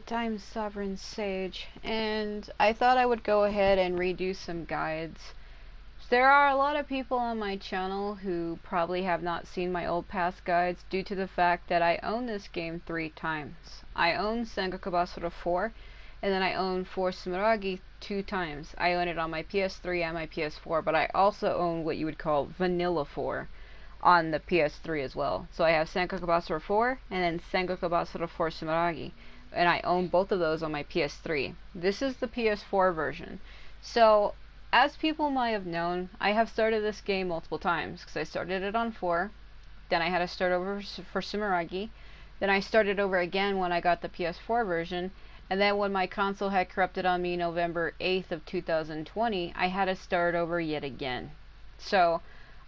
nighttime sovereign sage, and I thought I would go ahead and redo some guides. There are a lot of people on my channel who probably have not seen my old past guides due to the fact that I own this game 3 times. I own Sengoku Basara 4, and then I own Force Sumeragi 2 times. I own it on my PS3 and my PS4, but I also own what you would call Vanilla 4 on the PS3 as well. So I have Sengoku Basara 4 and then Sengoku Basara 4 Sumeragi, and I own both of those on my PS3. This is the PS4 version. So as people might have known, I have started this game multiple times because I started it on 4, then I had to start over for Sumeragi, then I started over again when I got the PS4 version, and then when my console had corrupted on me November 8th of 2020, I had to start over yet again. So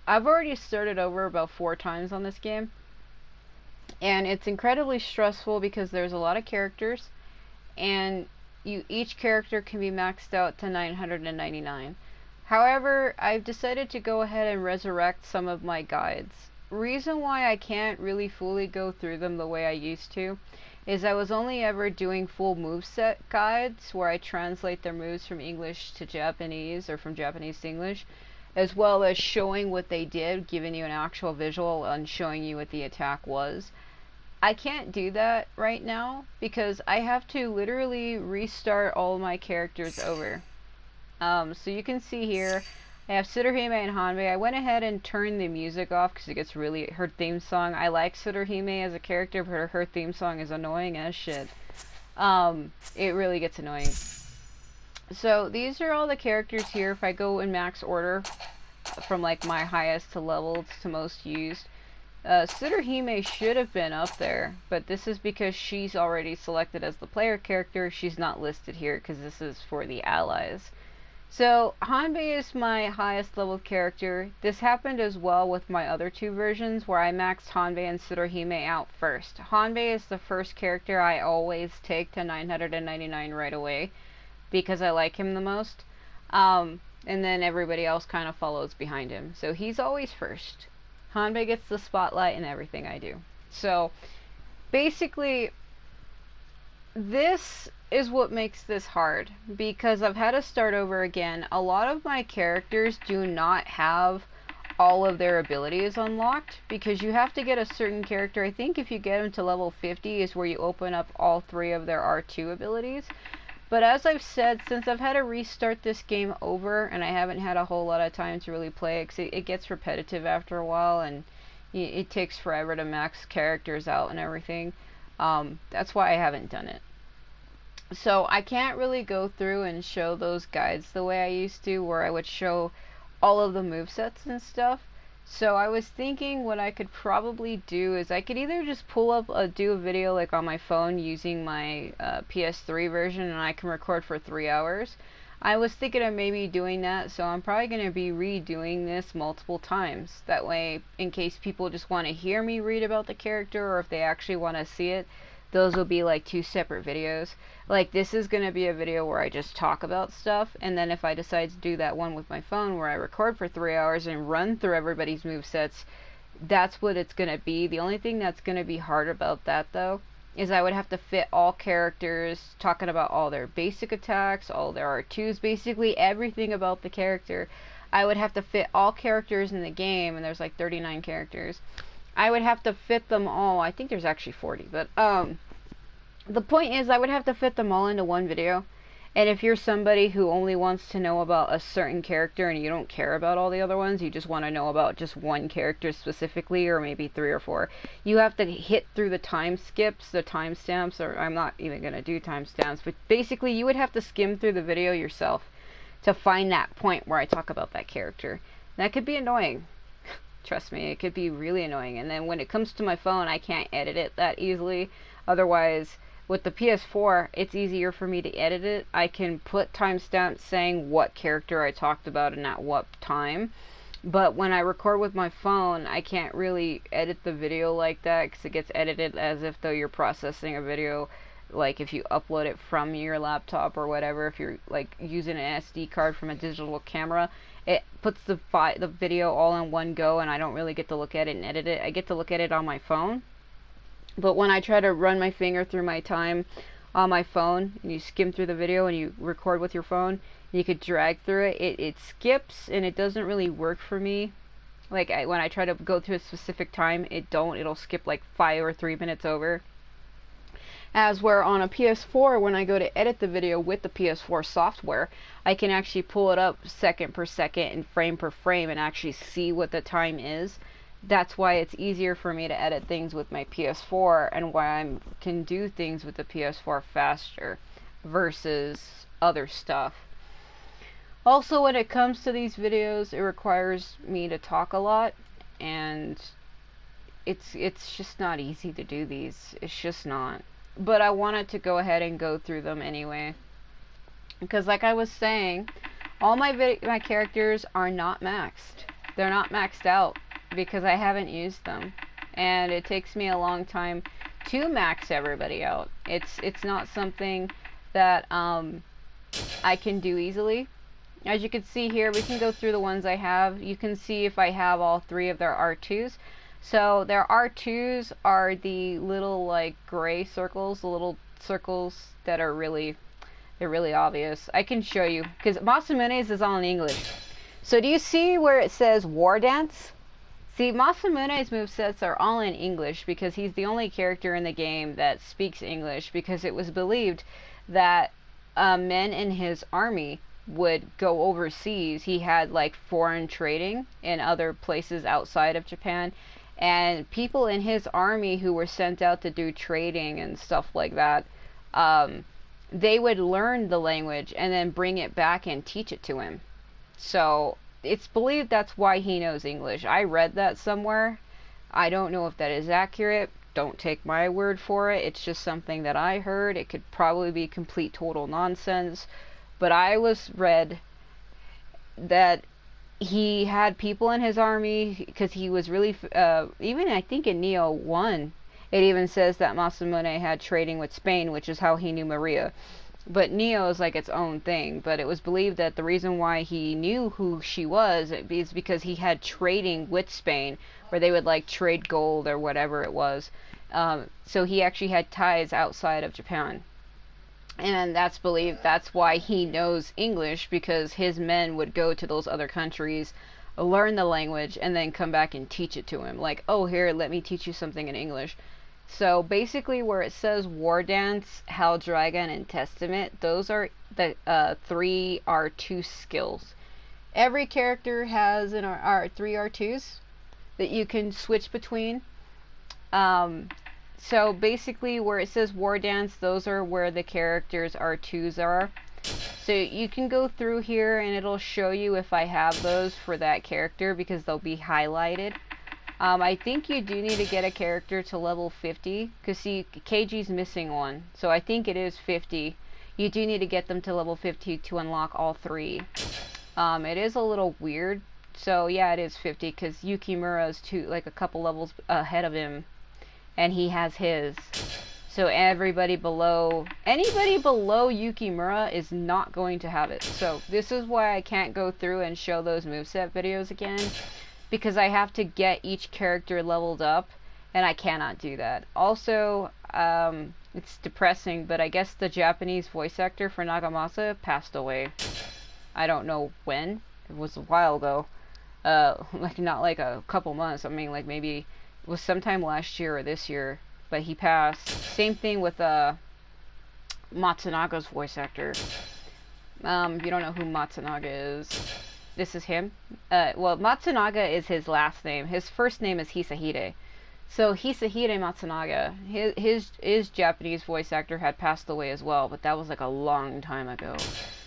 I've already started over about 4 times on this game, and it's incredibly stressful because there's a lot of characters, and each character can be maxed out to 999. However, I've decided to go ahead and resurrect some of my guides. Reason why I can't really fully go through them the way I used to is I was only ever doing full moveset guides where I translate their moves from English to Japanese or from Japanese to English, as well as showing what they did, giving you an actual visual and showing you what the attack was. I can't do that right now because I have to literally restart all my characters over. So you can see here, I have Tsuruhime and Hanbei. I went ahead and turned the music off because it gets really, her theme song, I like Tsuruhime as a character, but her theme song is annoying as shit. It really gets annoying. So these are all the characters here. If I go in max order from like my highest to levels to most used, Tsuruhime should have been up there, but this is because she's already selected as the player character. She's not listed here because this is for the allies. So Hanbei is my highest level character. This happened as well with my other 2 versions where I maxed Hanbei and Tsuruhime out first. Hanbei is the first character I always take to 999 right away because I like him the most. And then everybody else kind of follows behind him. So he's always first. Hanbei gets the spotlight in everything I do. So basically, this is what makes this hard because I've had to start over again. A lot of my characters do not have all of their abilities unlocked because you have to get a certain character. I think if you get them to level 50 is where you open up all 3 of their R2 abilities. But as I've said, since I've had to restart this game over and I haven't had a whole lot of time to really play it, because it gets repetitive after a while and it takes forever to max characters out and everything, that's why I haven't done it. So I can't really go through and show those guides the way I used to, where I would show all of the movesets and stuff. So I was thinking what I could probably do is I could either just pull up do a video like on my phone using my PS3 version, and I can record for 3 hours. I was thinking of maybe doing that, so I'm probably going to be redoing this multiple times. That way, in case people just want to hear me read about the character, or if they actually want to see it, those will be like 2 separate videos. Like this is going to be a video where I just talk about stuff, and then if I decide to do that one with my phone where I record for 3 hours and run through everybody's movesets, that's what it's going to be. The only thing that's going to be hard about that though is I would have to fit all characters, talking about all their basic attacks, all their R2s, basically everything about the character. I would have to fit all characters in the game, and there's like 39 characters. I would have to fit them all. I think there's actually 40, but the point is I would have to fit them all into one video. And if you're somebody who only wants to know about a certain character and you don't care about all the other ones, you just want to know about just one character specifically, or maybe 3 or 4, you have to hit through the time skips, the timestamps, or I'm not even going to do timestamps, but basically you would have to skim through the video yourself to find that point where I talk about that character. That could be annoying. Trust me, it could be really annoying. And then when it comes to my phone, I can't edit it that easily. Otherwise, with the PS4, it's easier for me to edit it. I can put timestamps saying what character I talked about and at what time. But when I record with my phone, I can't really edit the video like that because it gets edited as if though you're processing a video. Like if you upload it from your laptop or whatever, if you're like using an SD card from a digital camera, it puts the video all in one go, and I don't really get to look at it and edit it. I get to look at it on my phone. But when I try to run my finger through my time on my phone, and you skim through the video and you record with your phone, and you could drag through it, it skips, and it doesn't really work for me. Like, when I try to go through a specific time, it'll skip like 5 or 3 minutes over. As where on a PS4, when I go to edit the video with the PS4 software, I can actually pull it up second per second and frame per frame and actually see what the time is. That's why it's easier for me to edit things with my PS4, and why I can do things with the PS4 faster versus other stuff. Also, when it comes to these videos, it requires me to talk a lot, and it's just not easy to do these. It's just not. But I wanted to go ahead and go through them anyway, because like I was saying, all my characters are not maxed. They're not maxed out because I haven't used them, and it takes me a long time to max everybody out. It's not something that I can do easily. As you can see here, we can go through the ones I have. You can see if I have all 3 of their R2s. So their R2s are the little like gray circles, the little circles that are really obvious. I can show you, because Masamune's is all in English. So do you see where it says War Dance? See, Masamune's movesets are all in English because he's the only character in the game that speaks English, because it was believed that men in his army would go overseas. He had like foreign trading in other places outside of Japan, and people in his army who were sent out to do trading and stuff like that, they would learn the language and then bring it back and teach it to him. So it's believed that's why he knows English. I read that somewhere. I don't know if that is accurate. Don't take my word for it. It's just something that I heard. It could probably be complete total nonsense, but I read that he had people in his army because he was really, even I think in Neo 1, it even says that Masamune had trading with Spain, which is how he knew Maria. But Neo is like its own thing. But it was believed that the reason why he knew who she was is because he had trading with Spain, where they would like trade gold or whatever it was. So he actually had ties outside of Japan. And that's believed, that's why he knows English, because his men would go to those other countries, learn the language, and then come back and teach it to him. Like, oh, here, let me teach you something in English. So basically where it says War Dance, Hell Dragon, and Testament, those are the 3 R2 skills. Every character has 3 R2s that you can switch between. So basically where it says War Dance, those are where the characters R2s are. So you can go through here and it'll show you if I have those for that character, because they'll be highlighted. I think you do need to get a character to level 50, because see, KG's missing one. So I think it is 50. You do need to get them to level 50 to unlock all 3. It is a little weird. So yeah, it is 50, because Yukimura is like a couple levels ahead of him. And he has his. So anybody below Yukimura is not going to have it. So this is why I can't go through and show those moveset videos again, because I have to get each character leveled up, and I cannot do that. Also, it's depressing, but I guess the Japanese voice actor for Nagamasa passed away. I don't know when. It was a while ago. Like not like a couple months. I mean, like maybe it was sometime last year or this year, but he passed. Same thing with Matsunaga's voice actor. If you don't know who Matsunaga is, this is him. Well, Matsunaga is his last name. His first name is Hisahide. So Hisahide Matsunaga, his Japanese voice actor had passed away as well, but that was like a long time ago.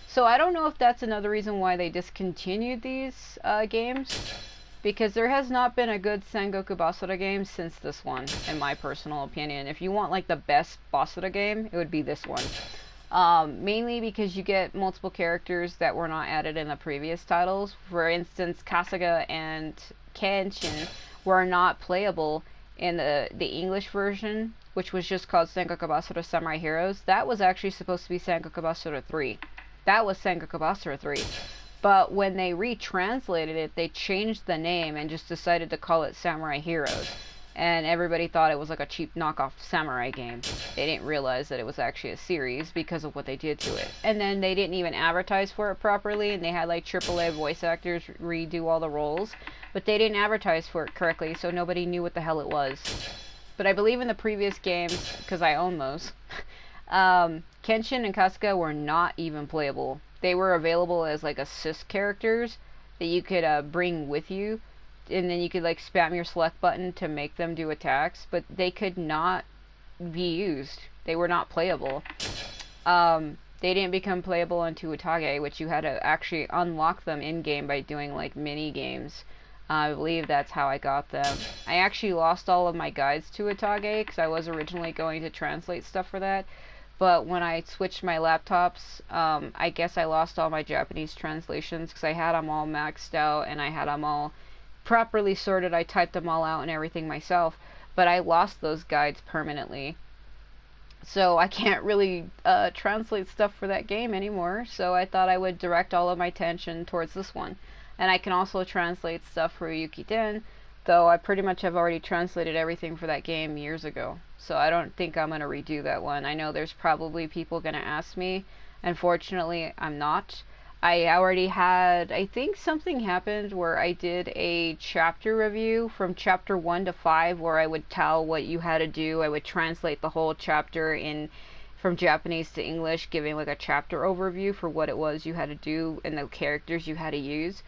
So I don't know if that's another reason why they discontinued these games, because there has not been a good Sengoku Basara game since this one, in my personal opinion. If you want like the best Basara game, it would be this one. Mainly because you get multiple characters that were not added in the previous titles. For instance, Kasuga and Kenshin were not playable in the English version, which was just called Sengoku Basara Samurai Heroes. That was actually supposed to be Sengoku Basara 3. That was Sengoku Basara 3. But when they retranslated it, they changed the name and just decided to call it Samurai Heroes. and everybody thought it was like a cheap knockoff samurai game. They didn't realize that it was actually a series because of what they did to it. And then they didn't even advertise for it properly, and they had like AAA voice actors redo all the roles, but they didn't advertise for it correctly, so nobody knew what the hell it was. But I believe in the previous games, because I own those, Kenshin and Kasuga were not even playable. They were available as like assist characters that you could bring with you, and then you could like spam your select button to make them do attacks, but they could not be used. They were not playable. They didn't become playable into Utage, which you had to actually unlock them in-game by doing like mini-games. I believe that's how I got them. I actually lost all of my guides to Utage, because I was originally going to translate stuff for that. But when I switched my laptops, I guess I lost all my Japanese translations, because I had them all maxed out, and I had them all properly sorted. I typed them all out and everything myself, but I lost those guides permanently. So I can't really translate stuff for that game anymore, so I thought I would direct all of my attention towards this one. And I can also translate stuff for Yukiden, though I pretty much have already translated everything for that game years ago. So I don't think I'm going to redo that one. I know there's probably people going to ask me. Unfortunately, I'm not. I already had, I think something happened where I did a chapter review from chapter 1 to 5 where I would tell what you had to do. I would translate the whole chapter from Japanese to English, giving like a chapter overview for what it was you had to do and the characters you had to use.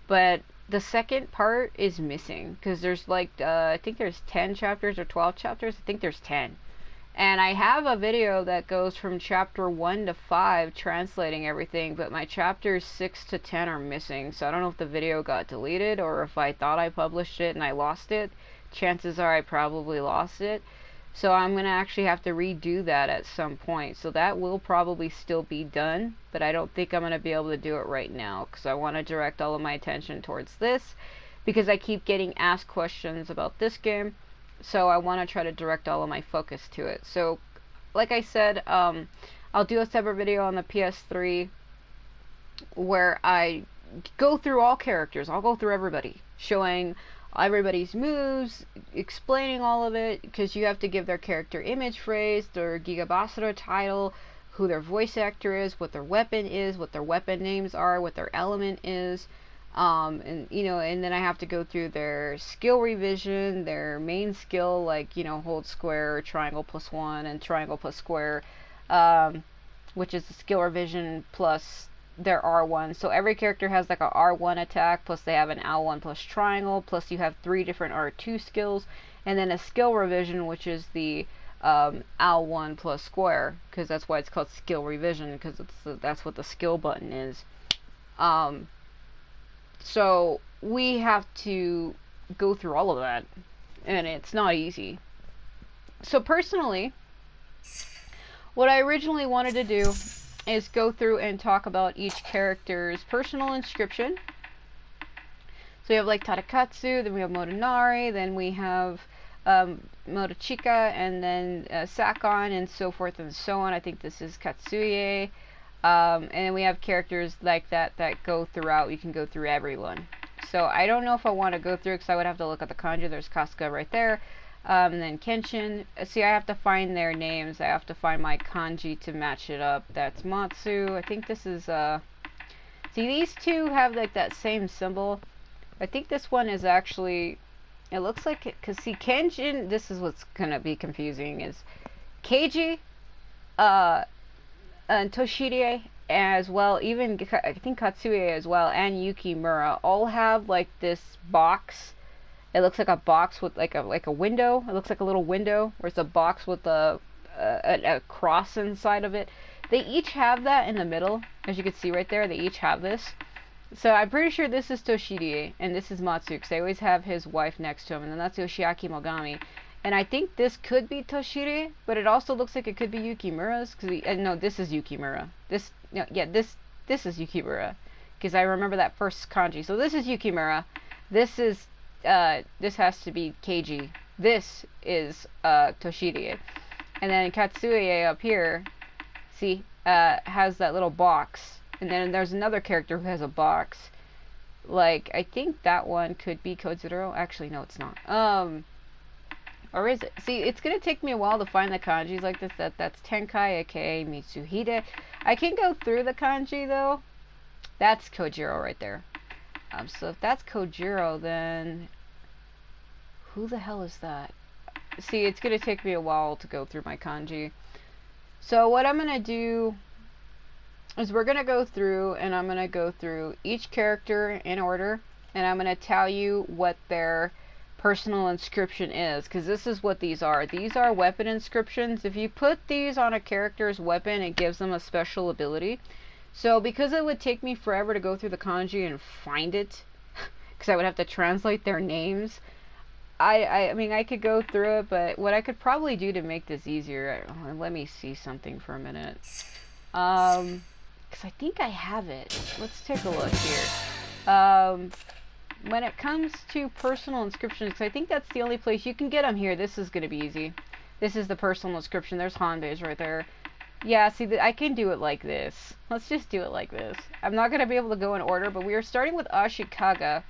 But the second part is missing, because there's like, I think there's 10 chapters or 12 chapters. I think there's 10. And I have a video that goes from chapter 1 to 5 translating everything, but my chapters 6 to 10 are missing. So I don't know if the video got deleted or if I thought I published it and I lost it. Chances are I probably lost it. So I'm going to actually have to redo that at some point. So that will probably still be done, but I don't think I'm going to be able to do it right now, because I want to direct all of my attention towards this, because I keep getting asked questions about this game. So I want to try to direct all of my focus to it. So, like I said, I'll do a separate video on the PS3 where I go through all characters. I'll go through everybody, showing everybody's moves, explaining all of it, because you have to give their character image phrase, their Gigabasara title, who their voice actor is, what their weapon is, what their weapon names are, what their element is. And you know, and then I have to go through their skill revision, their main skill, like, you know, hold square, triangle +1, and triangle plus square, which is the skill revision plus their R1. So every character has like a R1 attack, plus they have an L1 plus triangle, plus you have 3 different R2 skills, and then a skill revision, which is the L1 plus square, because that's why it's called skill revision, because that's what the skill button is. So we have to go through all of that, and it's not easy. So personally, what I originally wanted to do is go through and talk about each character's personal inscription. So we have like Tadakatsu, then we have Motonari, then we have Motochika, and then Sakon, and so forth and so on. I think this is Katsuye. And then we have characters like that go throughout. You can go through everyone. So I don't know if I want to go through, because I would have to look at the kanji. There's Kasuga right there. And then Kenshin. See, I have to find their names. I have to find my kanji to match it up. That's Matsu. I think this is, see, these two have like that same symbol. I think this one is actually, it looks like it, because see, Kenshin, this is what's going to be confusing, is Keiji, and Toshide as well, even I think Katsuye as well, and Yukimura all have like this box. It looks like a box with like a window. It looks like a little window where it's a box with a cross inside of it. They each have that in the middle, as you can see right there. They each have this. So I'm pretty sure this is Toshide and this is Matsu, because they always have his wife next to him, and then that's Yoshiaki Mogami. And I think this could be Toshide, but it also looks like it could be Yukimura's, because no, this is Yukimura. This is Yukimura, because I remember that first kanji. So this is Yukimura. This is this has to be Keiji. This is Toshide. And then Katsuye up here, see, has that little box. And then there's another character who has a box. Like, I think that one could be Kotsuro. Actually, no, it's not. Or is it? See, it's gonna take me a while to find the kanjis like this. That's Tenkai, aka Mitsuhide. I can go through the kanji though. That's Kojiro right there. So if that's Kojiro, then who the hell is that? See, it's gonna take me a while to go through my kanji. So what I'm gonna do is we're gonna go through, and I'm gonna go through each character in order, and I'm gonna tell you what their personal inscription is, because this is what these are. These are weapon inscriptions. If you put these on a character's weapon, it gives them a special ability. So because it would take me forever to go through the kanji and find it, because I would have to translate their names, I mean, I could go through it, but what I could probably do to make this easier, let me see something for a minute. Because I think I have it. Let's take a look here. When it comes to personal inscriptions, I think that's the only place you can get them here. This is going to be easy. This is the personal inscription. There's Hanbei's right there. Yeah, see, I can do it like this. Let's just do it like this. I'm not going to be able to go in order, but we are starting with Ashikaga.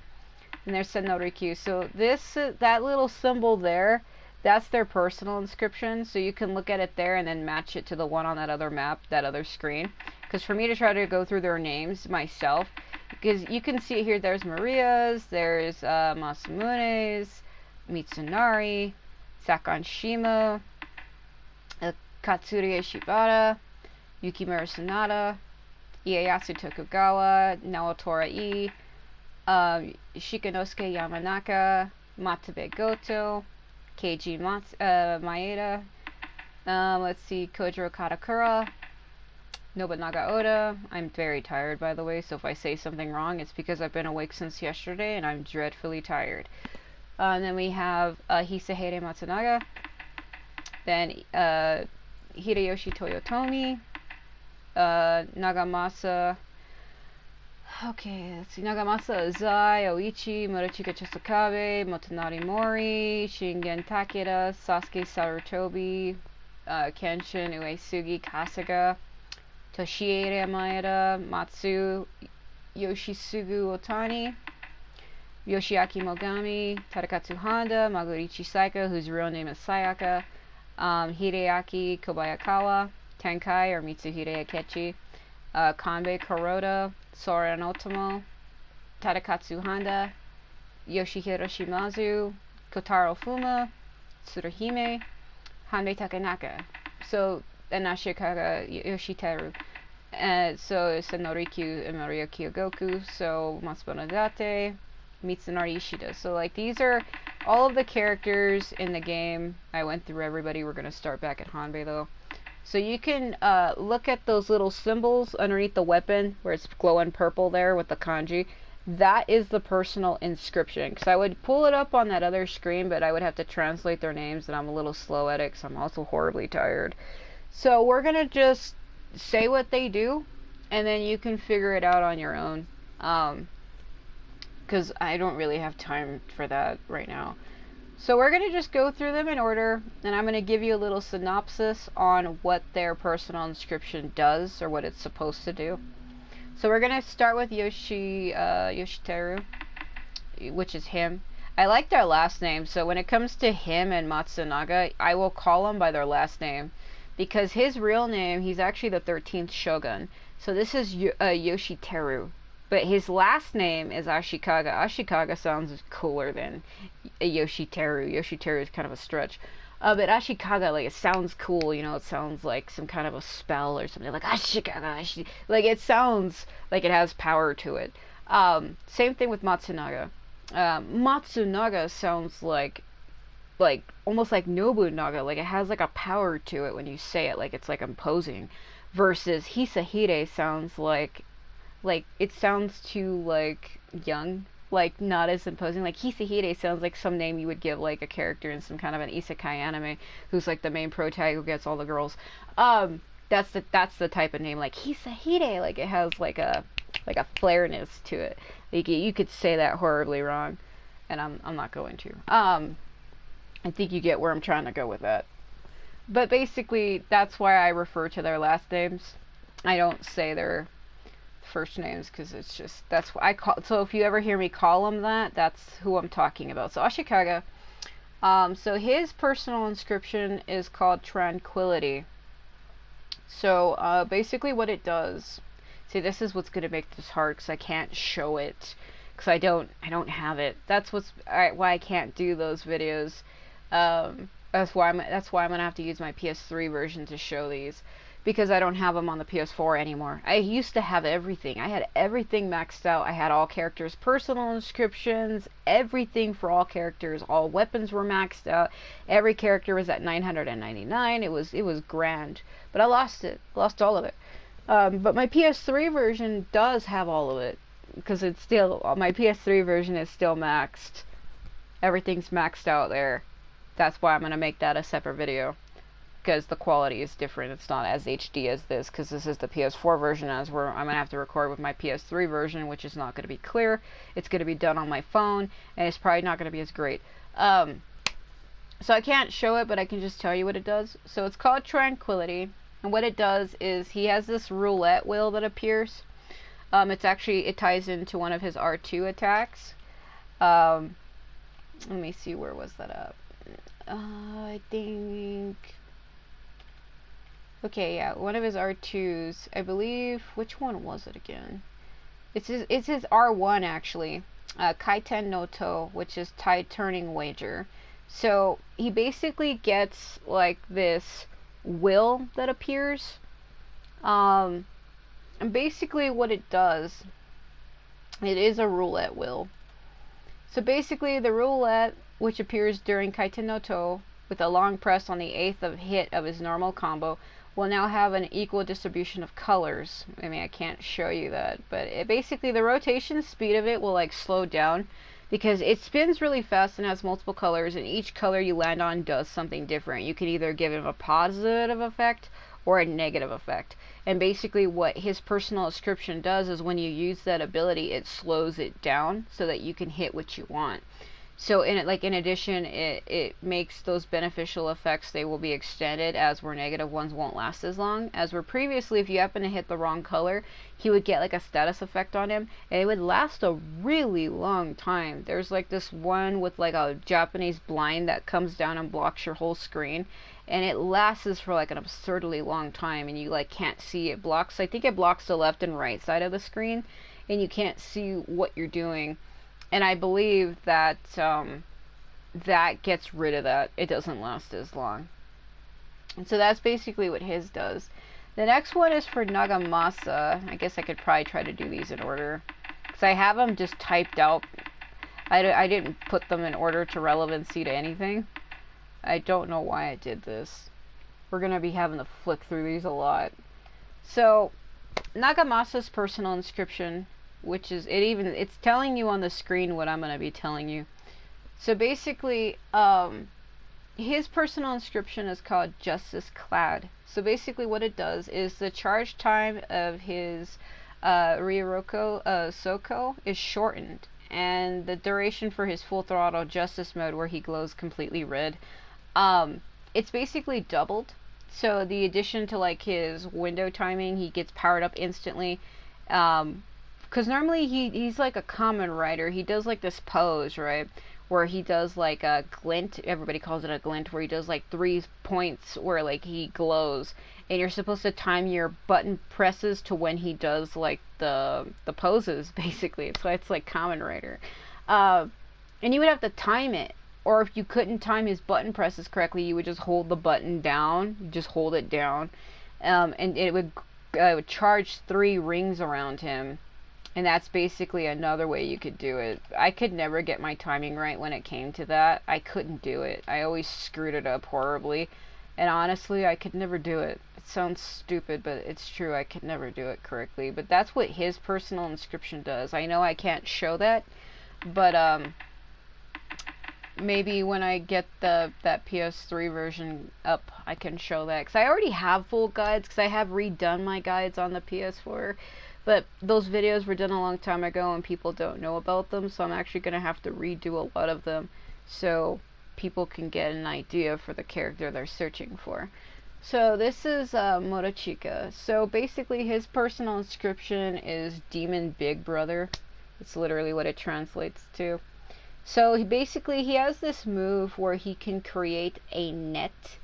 And there's Sennorikyu. So this, that little symbol there, that's their personal inscription. So you can look at it there and then match it to the one on that other map, that other screen. Because for me to try to go through their names myself, because you can see it here, there's Maria's, there's Masamune's, Mitsunari, Sakanshima, Katsurie Shibata, Yukimura Sonata, Ieyasu Tokugawa, Naotora Shikanosuke Yamanaka, Matabe Goto, Keiji Maeda, let's see, Kojiro Katakura, Nobunaga Oda. I'm very tired, by the way, so if I say something wrong, it's because I've been awake since yesterday and I'm dreadfully tired. And then we have Hisahide Matsunaga, then Hideyoshi Toyotomi, Nagamasa, okay, let's see, Nagamasa Azai, Oichi, Motochika Chōsokabe, Motonari Mori, Shingen Takeda, Sasuke Sarutobi, Kenshin Uesugi Kasuga, Toshiere Maeda, Matsu Yoshisugu Otani, Yoshiaki Mogami, Tadakatsu Honda, Magurichi Saika, whose real name is Sayaka, Hideaki Kobayakawa, Tenkai or Mitsuhide Akechi, Kanbei Kuroda, Sora Notomo, Tadakatsu Honda, Yoshihiro Shimazu, Kotaro Fuma, Tsuruhime, Hanbei Takenaka. So, and Ashikaga Yoshiteru. So, Sennorikyu and Maria Kyogoku. So, Matsubono Date, Mitsunari Ishida. So, like, these are all of the characters in the game. I went through everybody. We're going to start back at Hanbei, though. So you can look at those little symbols underneath the weapon where it's glowing purple there with the kanji. That is the personal inscription. Because I would pull it up on that other screen, but I would have to translate their names, and I'm a little slow at it because I'm also horribly tired. So we're going to just say what they do, and then you can figure it out on your own. Because I don't really have time for that right now. So we're going to just go through them in order, and I'm going to give you a little synopsis on what their personal inscription does, or what it's supposed to do. So we're going to start with Yoshiteru, which is him. I like their last name, so when it comes to him and Matsunaga, I will call them by their last name. Because his real name, he's actually the 13th shogun. So this is Yoshiteru. But his last name is Ashikaga. Ashikaga sounds cooler than Yoshiteru. Yoshiteru is kind of a stretch. But Ashikaga, like, it sounds cool, you know, it sounds like some kind of a spell or something. Like, Ashikaga, like, it sounds like it has power to it. Same thing with Matsunaga. Matsunaga sounds like almost like Nobunaga. Like, it has, like, a power to it when you say it. Like, it's, like, imposing. Versus Hisahide sounds like it sounds too, like, young, like, not as imposing. Like, Hisahide sounds like some name you would give, like, a character in some kind of an isekai anime who's, like, the main protag who gets all the girls. That's the type of name, like, Hisahide, like, it has, like a flairness to it. Like, you could say that horribly wrong, and I'm not going to. I think you get where I'm trying to go with that. But basically, that's why I refer to their last names. I don't say their first names, because it's just, that's what I call. So if you ever hear me call them that, that's who I'm talking about. So Ashikaga, So his personal inscription is called Tranquility. So basically what it does, see, this is what's going to make this hard because I can't show it because I don't have it. That's why I can't do those videos. That's why I'm gonna have to use my PS3 version to show these, because I don't have them on the PS4 anymore. I used to have everything. I had everything maxed out. I had all characters' personal inscriptions, everything for all characters. All weapons were maxed out. Every character was at 999. It was grand. But I lost it. Lost all of it. But my PS3 version does have all of it, because it's still, my PS3 version is still maxed. Everything's maxed out there. That's why I'm going to make that a separate video, because the quality is different. It's not as HD as this, because this is the PS4 version, as where I'm going to have to record with my PS3 version, which is not going to be clear. It's going to be done on my phone, and it's probably not going to be as great. So I can't show it, but I can just tell you what it does. So it's called Tranquility, and what it does is he has this roulette wheel that appears. It ties into one of his R2 attacks. Let me see, where was that up? I think... Okay, yeah, one of his R2s, I believe. Which one was it again? It's his R1, actually. Kaiten No To, which is tide turning wager. So he basically gets like this will that appears. And basically what it does, it is a roulette wheel. So basically the roulette, which appears during Kaiten No To, with a long press on the 8th hit of his normal combo, will now have an equal distribution of colors. I mean, I can't show you that, but basically the rotation speed of it will like slow down, because it spins really fast and has multiple colors, and each color you land on does something different. You can either give it a positive effect or a negative effect. And basically what his personal inscription does is when you use that ability, it slows it down so that you can hit what you want. So in addition, it makes those beneficial effects, they will be extended, as where negative ones won't last as long. As where previously, if you happen to hit the wrong color, he would get like a status effect on him, and it would last a really long time. There's like this one with like a Japanese blind that comes down and blocks your whole screen, and it lasts for like an absurdly long time, and you like can't see it blocks. I think it blocks the left and right side of the screen, and you can't see what you're doing. And I believe that that gets rid of that. It doesn't last as long. And so that's basically what his does. The next one is for Nagamasa. I guess I could probably try to do these in order, because I have them just typed out. I didn't put them in order to relevancy to anything. I don't know why I did this. We're going to be having to flick through these a lot. So, Nagamasa's personal inscription, which is, it's telling you on the screen what I'm going to be telling you. So basically, his personal inscription is called Justice-Clad. So basically what it does is the charge time of his Riryoku Soukou is shortened, and the duration for his full throttle Justice Mode, where he glows completely red, it's basically doubled. So the addition to like his window timing, he gets powered up instantly. Because normally he's like a common rider. He does like this pose, right? Where he does like a glint. Everybody calls it a glint. Where he does like 3 points where like he glows. And you're supposed to time your button presses to when he does like the poses, basically. It's why it's like common rider. And you would have to time it. Or if you couldn't time his button presses correctly, you would just hold the button down. You just hold it down. And it would charge 3 rings around him. And that's basically another way you could do it. I could never get my timing right when it came to that. I couldn't do it. I always screwed it up horribly. And honestly, I could never do it. It sounds stupid, but it's true. I could never do it correctly. But that's what his personal inscription does. I know I can't show that, but maybe when I get that PS3 version up, I can show that. Because I already have full guides, because I have redone my guides on the PS4. But those videos were done a long time ago and people don't know about them, so I'm actually going to have to redo a lot of them so people can get an idea for the character they're searching for. So this is Motochika. So basically his personal inscription is Demon Big Brother. It's literally what it translates to. So he has this move where he can create a net.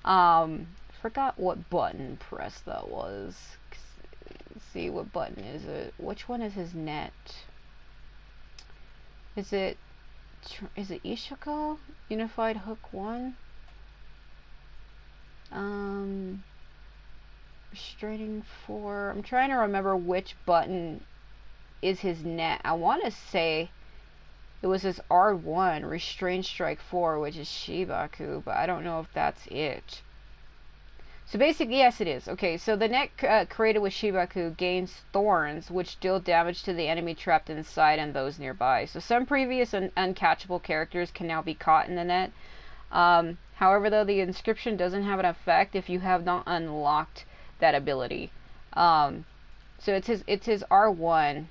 Forgot what button press that was. Let's see, what button is it? Which one is his net? Is it Ishikaga? Unified Hook 1? Restraining 4. I'm trying to remember which button is his net. I want to say it was his R1, Restrain Strike 4, which is Shibaku, but I don't know if that's it. So basically, yes it is. Okay, so the net created with Shibaku gains thorns, which deal damage to the enemy trapped inside and those nearby. So some previous uncatchable characters can now be caught in the net. However, though, the inscription doesn't have an effect if you have not unlocked that ability. So it's his R1.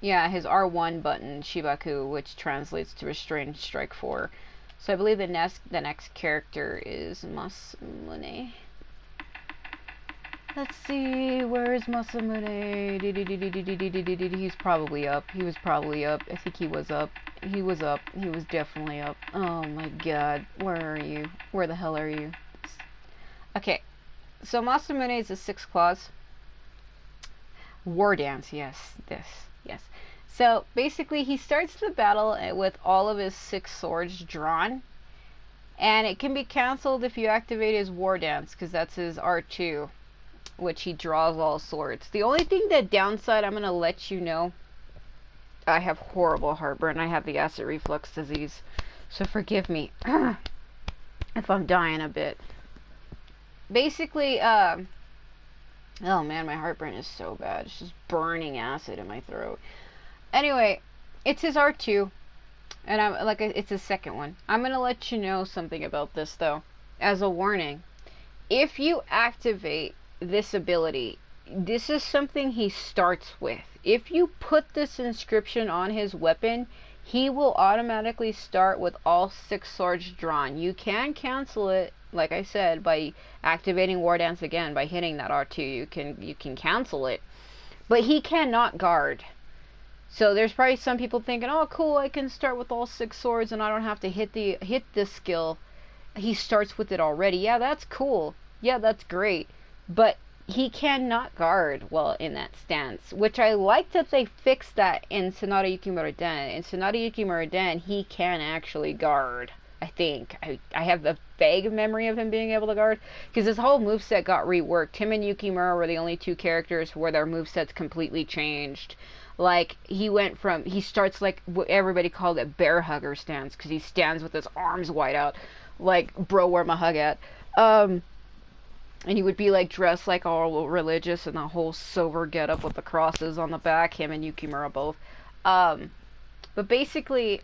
Yeah, his R1 button, Shibaku, which translates to Restrain Strike 4. So I believe the next character is Masamune. Let's see, where is Masamune? He's probably up. He was probably up. I think he was up. He was up. He was definitely up. Oh my god. Where are you? Where the hell are you? Okay. So Masamune is a 6 claws. War Dance, yes. This. Yes. So basically he starts the battle with all of his 6 swords drawn. And it can be cancelled if you activate his War Dance, because that's his R2, which he draws all swords. The only thing that downside, I'm going to let you know, I have horrible heartburn. I have the acid reflux disease. So forgive me if I'm dying a bit. Basically, oh man, my heartburn is so bad. It's just burning acid in my throat. Anyway, it's his R2, and it's his second one. I'm gonna let you know something about this though, as a warning. If you activate this ability, this is something he starts with. If you put this inscription on his weapon, he will automatically start with all 6 swords drawn. You can cancel it, like I said, by activating War Dance again, by hitting that R2. You can cancel it, but he cannot guard. So there's probably some people thinking, oh cool, I can start with all 6 swords and I don't have to hit this skill. He starts with it already. Yeah, that's cool. Yeah, that's great. But he cannot guard well in that stance, which I like that they fixed that in Sonata Yukimura Den. In Sonata Yukimura Den, he can actually guard. I think. I have a vague memory of him being able to guard, because his whole moveset got reworked. Him and Yukimura were the only 2 characters where their movesets completely changed. Like, he starts like what everybody called it, bear hugger stance, because he stands with his arms wide out, like, bro, where my hug at? And he would be like dressed like all religious and the whole silver getup with the crosses on the back, him and Yukimura both. But basically,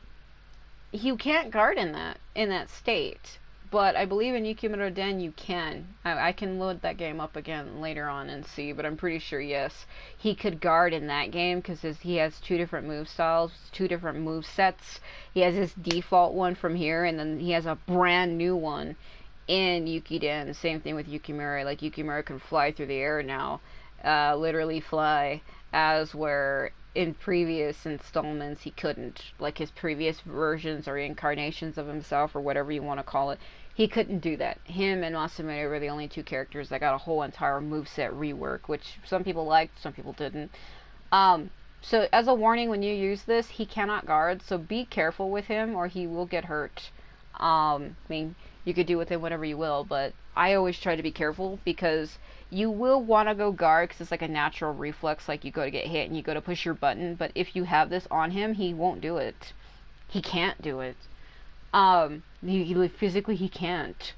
you can't guard in that state. But I believe in Yukimura Den you can. I can load that game up again later on and see, but I'm pretty sure, yes, he could guard in that game, because he has 2 different move styles, 2 different move sets. He has his default one from here, and then he has a brand new one in Yukiden. Same thing with Yukimura. Like, Yukimura can fly through the air now, literally fly, as where in previous installments he couldn't. Like, his previous versions or incarnations of himself, or whatever you want to call it, he couldn't do that. Him and Masamune were the only 2 characters that got a whole entire moveset rework, which some people liked, some people didn't. So as a warning, when you use this, he cannot guard, so be careful with him or he will get hurt. I mean, you could do with him whatever you will, but I always try to be careful, because you will want to go guard, because it's like a natural reflex, like you go to get hit and you go to push your button, but if you have this on him, he won't do it. He can't do it. Physically he can't.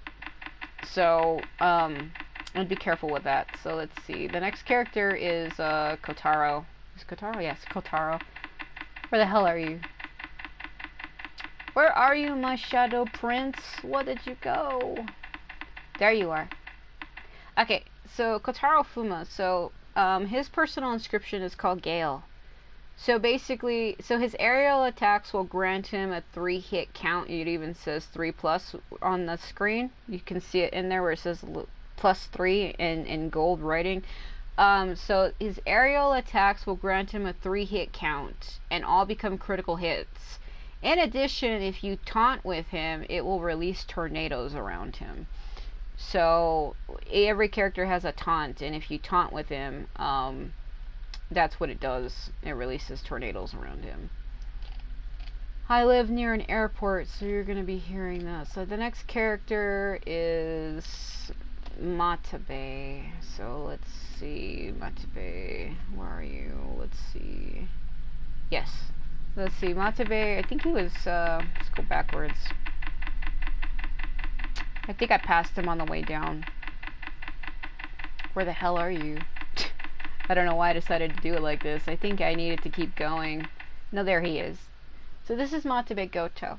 So, and be careful with that. So let's see. The next character is Kotaro. Is Kotaro? Yes, Kotaro. Where the hell are you? Where are you, my shadow prince? Where did you go? There you are. Okay, so Kotaro Fuma. So, his personal inscription is called Gale. So basically, his aerial attacks will grant him a 3-hit count. It even says 3+ on the screen. You can see it in there where it says +3 in gold writing. So his aerial attacks will grant him a 3-hit count, and all become critical hits. In addition, if you taunt with him, it will release tornadoes around him. So every character has a taunt, and if you taunt with him, that's what it does. It releases tornadoes around him. I live near an airport, so you're going to be hearing that. So the next character is Matabe. So let's see. Matabe, where are you? Let's see. Yes. Let's see. Matabe, I think he was, let's go backwards. I think I passed him on the way down. Where the hell are you? I don't know why I decided to do it like this. I think I needed to keep going. No, there he is. So this is Matabe Goto.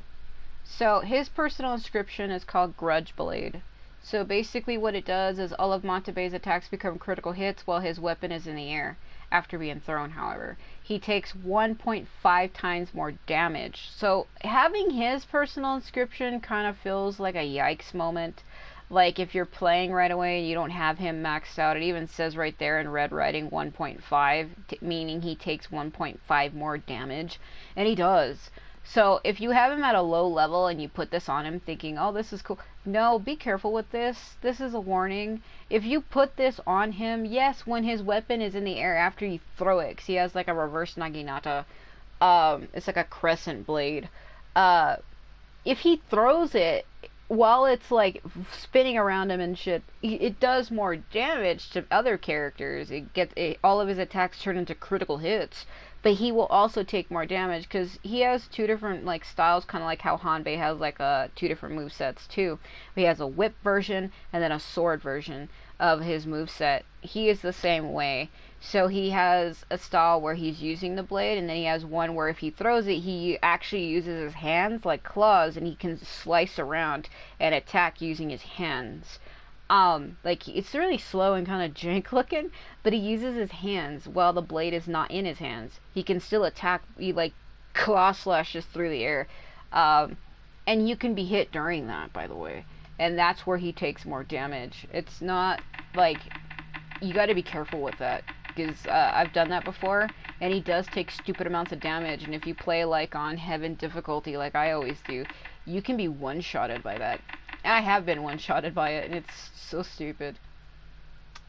So his personal inscription is called Grudge Blade. So basically what it does is all of Matabe's attacks become critical hits while his weapon is in the air. After being thrown, however, he takes 1.5 times more damage. So having his personal inscription kind of feels like a yikes moment. Like if you're playing right away and you don't have him maxed out, it even says right there in red writing 1.5, meaning he takes 1.5 more damage, and he does. So if you have him at a low level and you put this on him thinking, oh, this is cool, no, be careful with this. This is a warning. If you put this on him, yes, when his weapon is in the air after you throw it, because he has like a reverse naginata, it's like a crescent blade. If he throws it while it's like spinning around him and shit, it does more damage to other characters. All of his attacks turn into critical hits, but he will also take more damage because he has two different like styles, kind of like how Hanbei has like two different movesets too. He has a whip version and then a sword version of his moveset. He is the same way. So he has a style where he's using the blade, and then he has one where if he throws it, he actually uses his hands like claws, and he can slice around and attack using his hands. Like, it's really slow and kind of jank looking, but he uses his hands while the blade is not in his hands. He can still attack, he like claw slashes through the air. And you can be hit during that, by the way. And that's where he takes more damage. It's not like, you gotta be careful with that. Because I've done that before, and he does take stupid amounts of damage, and if you play like on heaven difficulty like I always do, you can be one-shotted by that. I have been one-shotted by it, and it's so stupid.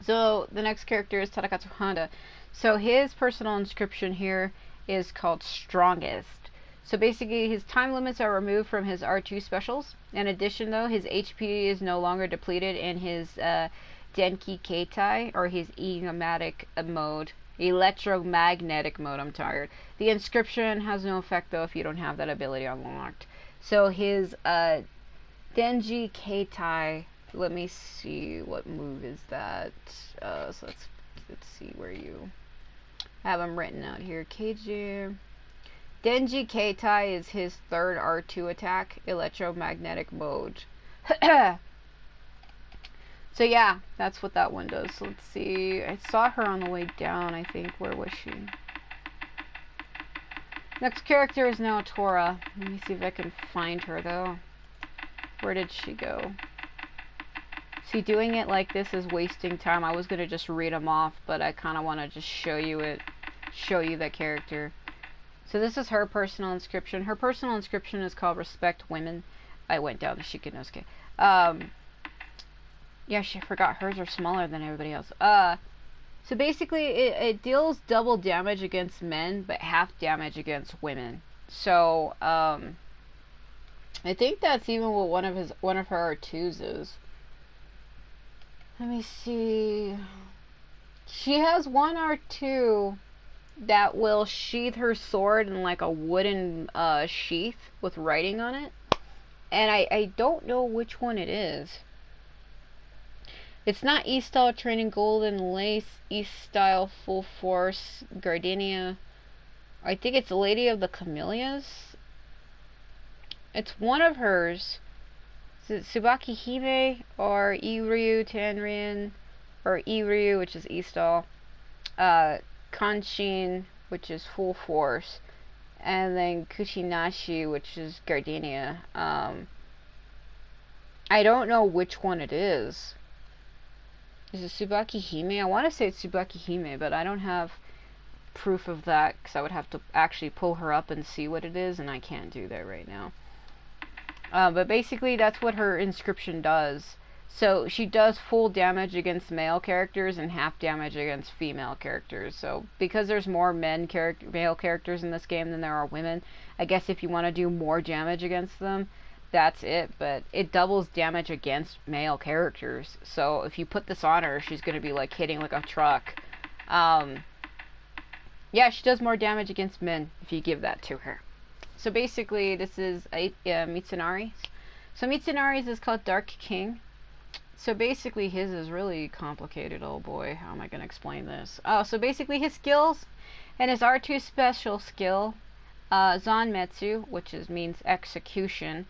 So the next character is Tadakatsu Handa. So his personal inscription here is called Strongest. So basically his time limits are removed from his R2 specials. In addition though, his HP is no longer depleted in his Denki Keitai, or his electromagnetic mode, I'm tired. The inscription has no effect though if you don't have that ability unlocked. So his Denji Keitai, let me see, what move is that? So let's see where you have them written out here. Keiji. Denji Keitai is his third R2 attack, electromagnetic mode. So yeah, that's what that one does. So let's see. I saw her on the way down, I think. Where was she? Next character is now Tora. Let me see if I can find her, though. Where did she go? See, doing it like this is wasting time. I was going to just read them off, but I kind of want to just show you the character. So this is her personal inscription. Her personal inscription is called Respect Women. I went down to Shikinosuke. Yeah, she forgot hers are smaller than everybody else. So basically, it deals double damage against men, but half damage against women. So, I think that's even what one of her R2s is. Let me see. She has one R2 that will sheath her sword in like a wooden sheath with writing on it. And I don't know which one it is. It's not E-Style Training Golden Lace, E-Style Full Force Gardenia. I think it's Lady of the Camellias. It's one of hers. Is it Tsubaki Hime or Iryu Tenrin, or Iryu, which is E-Style, Kanshin, which is Full Force, and then Kushinashi, which is Gardenia. I don't know which one it is. Is it Tsubaki Hime? I want to say it's Tsubaki Hime, but I don't have proof of that because I would have to actually pull her up and see what it is, and I can't do that right now. But basically that's what her inscription does. So she does full damage against male characters and half damage against female characters. So because there's more male characters in this game than there are women, I guess if you want to do more damage against them, that's it. But it doubles damage against male characters. So if you put this on her, she's going to be like hitting like a truck. Yeah, she does more damage against men if you give that to her. So basically, this is Mitsunari's. So Mitsunari's is called Dark King. So basically, his is really complicated. Oh boy, how am I going to explain this? Oh, so basically his skills and his R2 special skill, Zanmetsu, which means execution.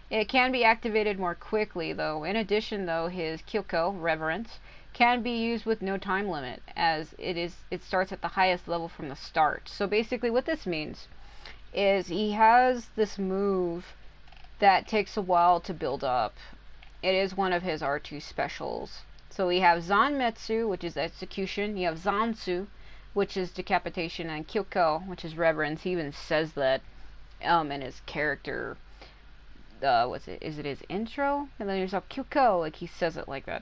It can be activated more quickly, though. In addition, though, his Kyoko, reverence, can be used with no time limit, as it starts at the highest level from the start. So basically, what this means is he has this move that takes a while to build up. It is one of his R2 specials. So we have Zanmetsu, which is execution. You have Zansu, which is decapitation, and Kyoko, which is reverence. He even says that in his character. What's it? Is it his intro? And then there's a Kyoko, like he says it like that.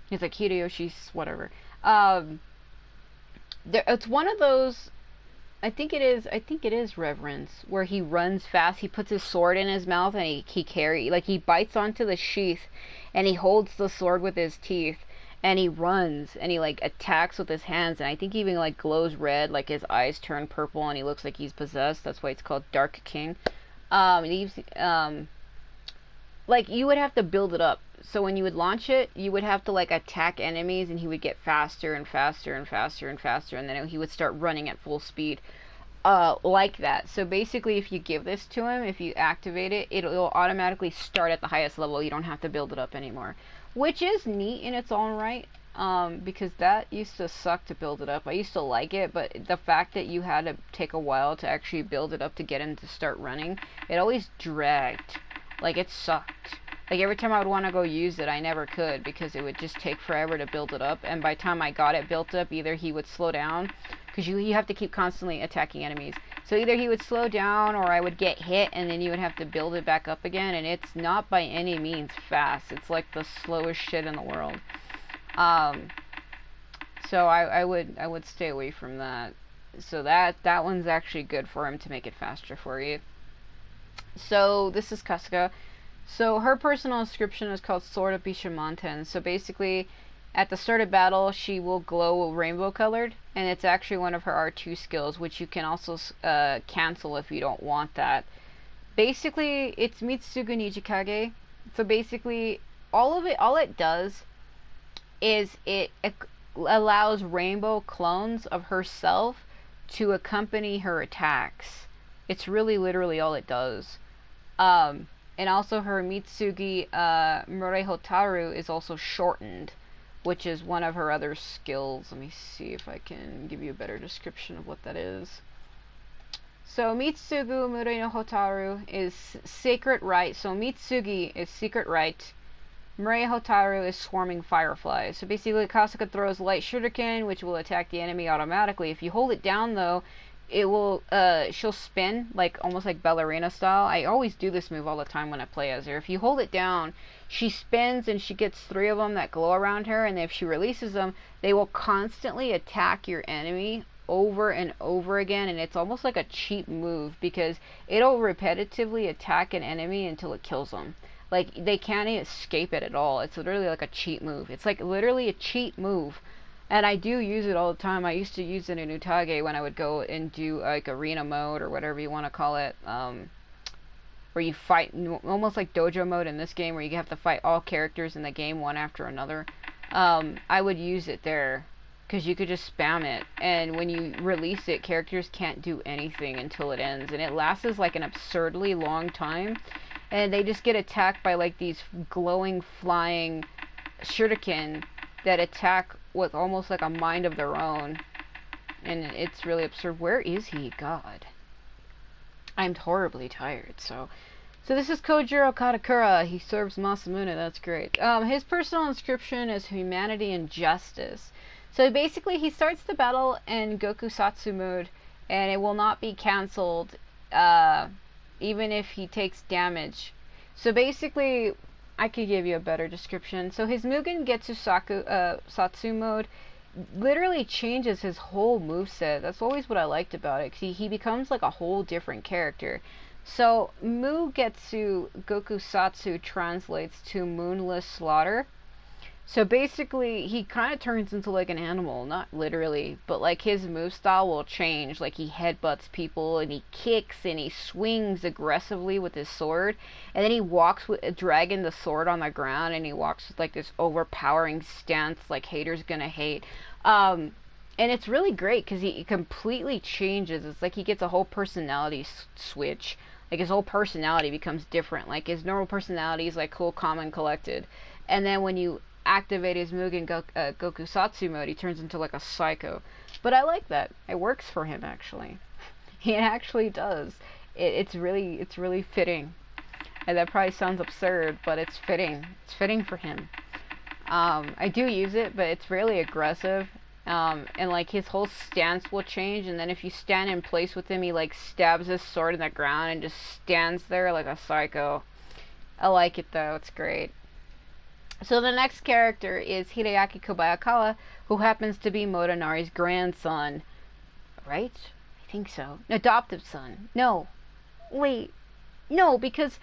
He's like Hideyoshi's whatever. It's one of those. I think it is reverence, where he runs fast. He puts his sword in his mouth and he bites onto the sheath, and he holds the sword with his teeth, and he runs and he like attacks with his hands, and I think he even like glows red, like his eyes turn purple, and he looks like he's possessed. That's why it's called Dark King. Like you would have to build it up. So when you would launch it, you would have to like attack enemies, and he would get faster and faster and faster and faster, and then he would start running at full speed, like that. So basically, if you give this to him, if you activate it, it'll automatically start at the highest level. You don't have to build it up anymore, which is neat in its own right. Because that used to suck to build it up. I used to like it, but the fact that you had to take a while to actually build it up to get him to start running, it always dragged. Like, it sucked. Like, every time I would want to go use it, I never could, because it would just take forever to build it up, and by the time I got it built up, either he would slow down, because you have to keep constantly attacking enemies, so either he would slow down, or I would get hit, and then you would have to build it back up again, and it's not by any means fast. It's like the slowest shit in the world. So I would stay away from that. So that one's actually good for him to make it faster for you. So this is Kasuga. So her personal inscription is called Sword of Bishamonten. So basically, at the start of battle, she will glow rainbow colored, and it's actually one of her R2 skills, which you can also cancel if you don't want that. Basically, it's Mitsugu Nijikage. So basically, all it does is it allows rainbow clones of herself to accompany her attacks. It's really literally all it does. And also her Mitsugi Murehotaru is also shortened, which is one of her other skills. Let me see if I can give you a better description of what that is. So Mitsugu Murehotaru is Sacred Right. So Mitsugi is Secret Right. Murehotaru is Swarming Fireflies. So basically Kasuga throws Light Shuriken, which will attack the enemy automatically. If you hold it down though, it will, she'll spin, like, almost like ballerina style. I always do this move all the time when I play as her. If you hold it down, she spins and she gets 3 of them that glow around her, and if she releases them, they will constantly attack your enemy over and over again, and it's almost like a cheat move, because it'll repetitively attack an enemy until it kills them. Like, they can't escape it at all. It's literally like a cheat move. It's like literally a cheat move. And I do use it all the time. I used to use it in Utage when I would go and do like arena mode or whatever you want to call it, where you fight, almost like dojo mode in this game, where you have to fight all characters in the game one after another. I would use it there because you could just spam it, and when you release it, characters can't do anything until it ends, and it lasts like an absurdly long time, and they just get attacked by like these glowing flying shuriken that attack with almost like a mind of their own, and it's really absurd. Where is he? God, I'm horribly tired. So So this is Kojiro Katakura. He serves Masamune. That's great. His personal inscription is humanity and justice. So basically, he starts the battle in Gokusatsu mode, and it will not be cancelled, even if he takes damage. So basically, I could give you a better description. So his Mugen Getsu Satsu mode literally changes his whole moveset. That's always what I liked about it. He becomes like a whole different character. So Mugetsu Gokusatsu translates to moonless slaughter. So basically, he kind of turns into like an animal, not literally, but like his move style will change. Like he headbutts people and he kicks and he swings aggressively with his sword, and then he walks with dragging the sword on the ground, and he walks with like this overpowering stance, like haters gonna hate. And it's really great because he completely changes. It's like he gets a whole personality switch. Like his whole personality becomes different. Like his normal personality is like cool, calm, and collected, and then when you activate his Mugen Gokusatsu mode, he turns into like a psycho. But I like that. It works for him actually. He actually does. It's really fitting. And that probably sounds absurd, but it's fitting. It's fitting for him. I do use it, but it's really aggressive. And like his whole stance will change, and then if you stand in place with him, he like stabs his sword in the ground and just stands there like a psycho. I like it though. It's great. So the next character is Hideaki Kobayakawa, who happens to be Motonari's grandson. Right? I think so. Adoptive son. No. Wait. No, because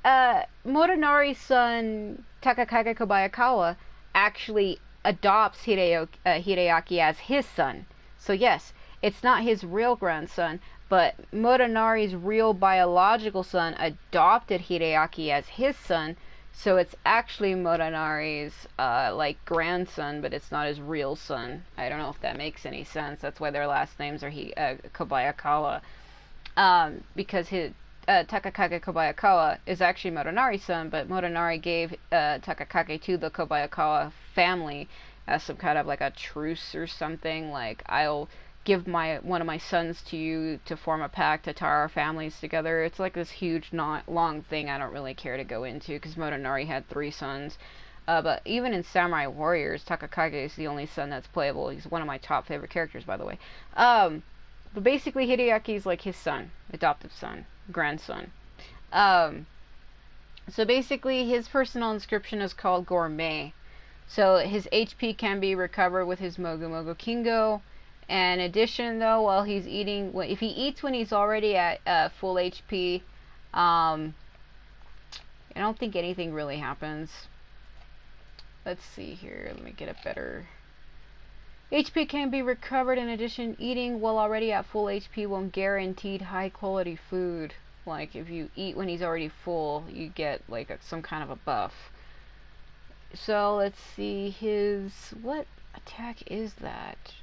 Motonari's son, Takakage Kobayakawa, actually adopts Hideaki as his son. So yes, it's not his real grandson, but Motonari's real biological son adopted Hideaki as his son. So it's actually Motonari's like grandson, but it's not his real son. I don't know if that makes any sense. That's why their last names are Kobayakawa, because his Takakage Kobayakawa is actually Motonari's son, but Motonari gave Takakage to the Kobayakawa family as some kind of like a truce or something. Like, I'll give one of my sons to you to form a pact to tie our families together. It's like this huge, not long thing I don't really care to go into, because Motonari had 3 sons. But even in Samurai Warriors, Takakage is the only son that's playable. He's one of my top favorite characters, by the way. But basically, Hideaki is like his son, adoptive son, grandson. So basically, his personal inscription is called Gourmet. So his HP can be recovered with his Mogu Mogu Kingo. And in addition, though, while he's eating, if he eats when he's already at full HP, I don't think anything really happens. Let's see here. Let me get a better. HP can be recovered. In addition, eating while already at full HP won't guaranteed high quality food. Like if you eat when he's already full, you get like some kind of a buff. So let's see his, what attack is that?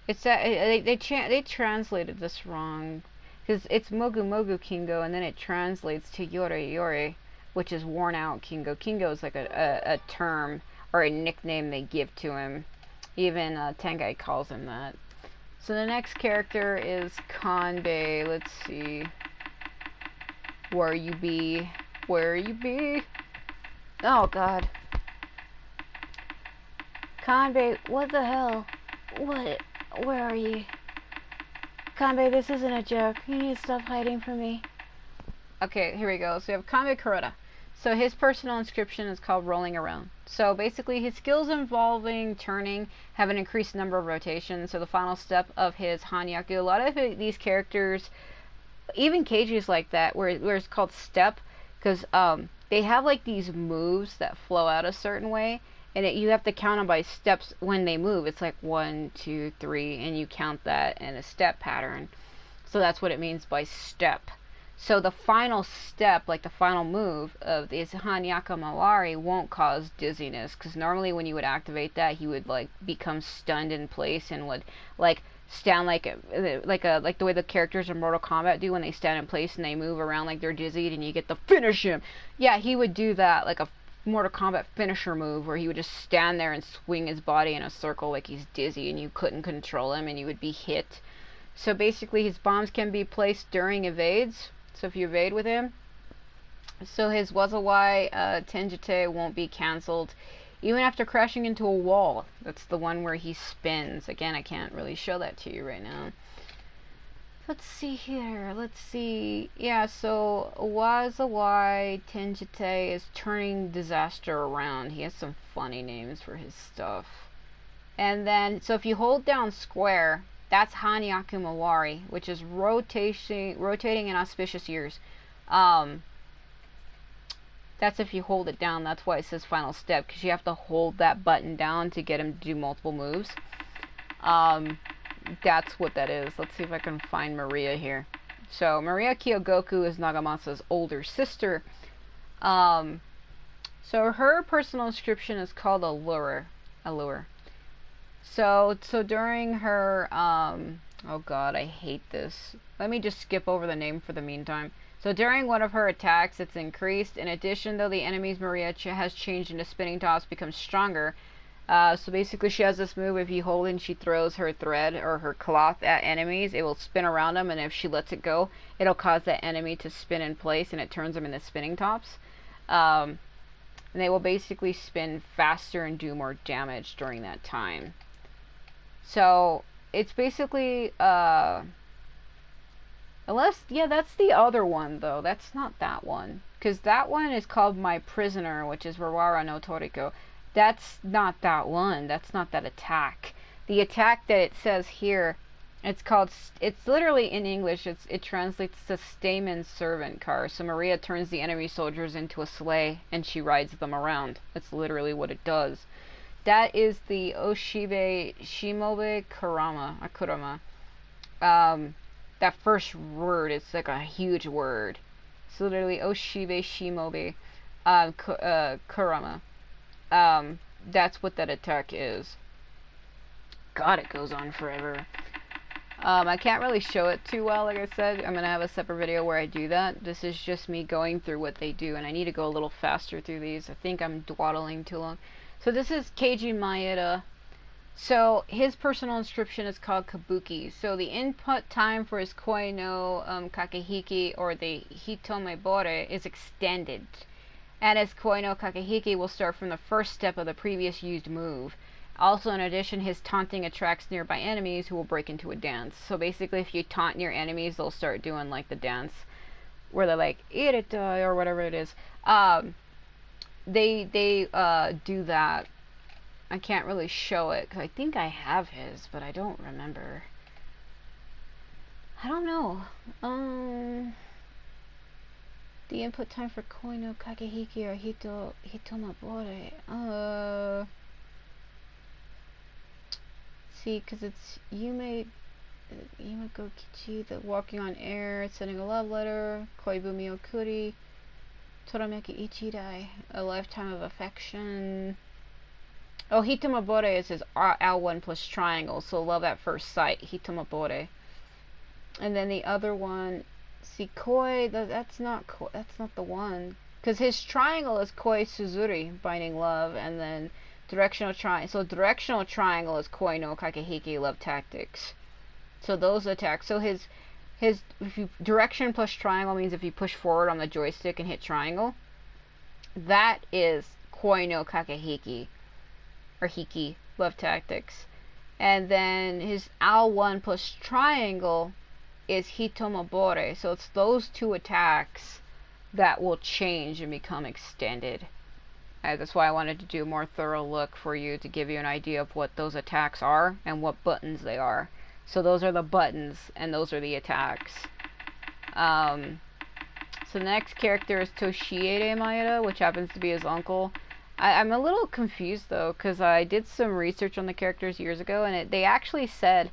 It's that they translated this wrong, because it's Mogu Mogu Kingo, and then it translates to Yore Yore, which is worn out Kingo. Kingo is like a term or a nickname they give to him. Even Tengai calls him that. So the next character is Kanbei. Let's see. Where you be? Where you be? Oh god. Kanbei, what the hell? What? Where are you? Kanbei, this isn't a joke. You need to stop hiding from me. Okay, here we go. So we have Kanbei Kuroda. So his personal inscription is called Rolling Around. So basically his skills involving turning have an increased number of rotations. So the final step of his Hanyaku, a lot of these characters, even Keiji is like that, where it's called step, because they have like these moves that flow out a certain way. And you have to count them by steps when they move. It's like 1, 2, 3, and you count that in a step pattern. So that's what it means by step. So the final step, like the final move of this Hanyaka Mawari, won't cause dizziness, because normally when you would activate that, he would like become stunned in place and would like stand like the way the characters in Mortal Kombat do when they stand in place and they move around like they're dizzied, and you get the finish him. Yeah, he would do that, like a Mortal Kombat finisher move, where he would just stand there and swing his body in a circle like he's dizzy, and you couldn't control him and you would be hit. So basically his bombs can be placed during evades. So if you evade with him, So his Wazawai Tenjite won't be cancelled even after crashing into a wall. That's the one where he spins. Again, I can't really show that to you right now. Let's see here. Let's see. Yeah, so Wazawai Tenjite is turning disaster around. He has some funny names for his stuff. And then, so if you hold down square, that's Hanyaku Mawari, which is rotating in auspicious years. That's if you hold it down. That's why it says final step, because you have to hold that button down to get him to do multiple moves. That's what that is. Let's see if I can find Maria here. So Maria Kyogoku is Nagamasa's older sister. So her personal inscription is called Allure. So during her oh god, I hate this. Let me just skip over the name for the meantime. So during one of her attacks, it's increased. In addition, though, the enemy's Maria has changed into spinning tops, becomes stronger. So basically she has this move, if you hold and she throws her thread or her cloth at enemies, it will spin around them, and if she lets it go, it'll cause that enemy to spin in place, and it turns them into spinning tops. And they will basically spin faster and do more damage during that time. So it's basically, unless, yeah, that's the other one, though. That's not that one. Because that one is called My Prisoner, which is Rawara no Toriko. That's not that one. That's not that attack. The attack that it says here, it's called, it's literally in English, it translates to Stayman's servant car. So Maria turns the enemy soldiers into a sleigh and she rides them around. That's literally what it does. That is the Oshibe Shimobe Kurama. That first word, it's like a huge word. So literally Oshibe Shimobe Kurama. That's what that attack is. God, it goes on forever. I can't really show it too well, like I said. I'm gonna have a separate video where I do that. This is just me going through what they do, and I need to go a little faster through these. I think I'm dawdling too long. So this is Keiji Maeda. So his personal inscription is called Kabuki. So the input time for his Koi no Kakehiki, or the Hitomebore, is extended. And his Koi no Kakehiki will start from the first step of the previous used move. Also, in addition, his taunting attracts nearby enemies who will break into a dance. So basically, if you taunt near enemies, they'll start doing like the dance where they're like "Irita" or whatever it is. They do that. I can't really show it because I think I have his, but I don't remember. I don't know. The input time for Koi no Kakehiki or Hitomebore. See, because it's Yume go Kichi, the walking on air, sending a love letter, Koibumi Okuri, Torameki Ichidai, a lifetime of affection. Oh, Hitomebore is his L1 plus triangle, so love at first sight, Hitomebore. And then the other one, see, Koi, that's not the one. Because his triangle is Koi Suzuri, binding love, and then directional triangle. So directional triangle is Koi no Kakehiki, love tactics. So those attacks. So his if you direction plus triangle means if you push forward on the joystick and hit triangle. That is Koi no Kakehiki, or Hiki, love tactics. And then his L1 plus triangle is Hitomebore. So it's those two attacks that will change and become extended. That's why I wanted to do a more thorough look for you to give you an idea of what those attacks are and what buttons they are. So those are the buttons and those are the attacks. So the next character is Toshiede Maeda, which happens to be his uncle. I'm a little confused though, because I did some research on the characters years ago, and they actually said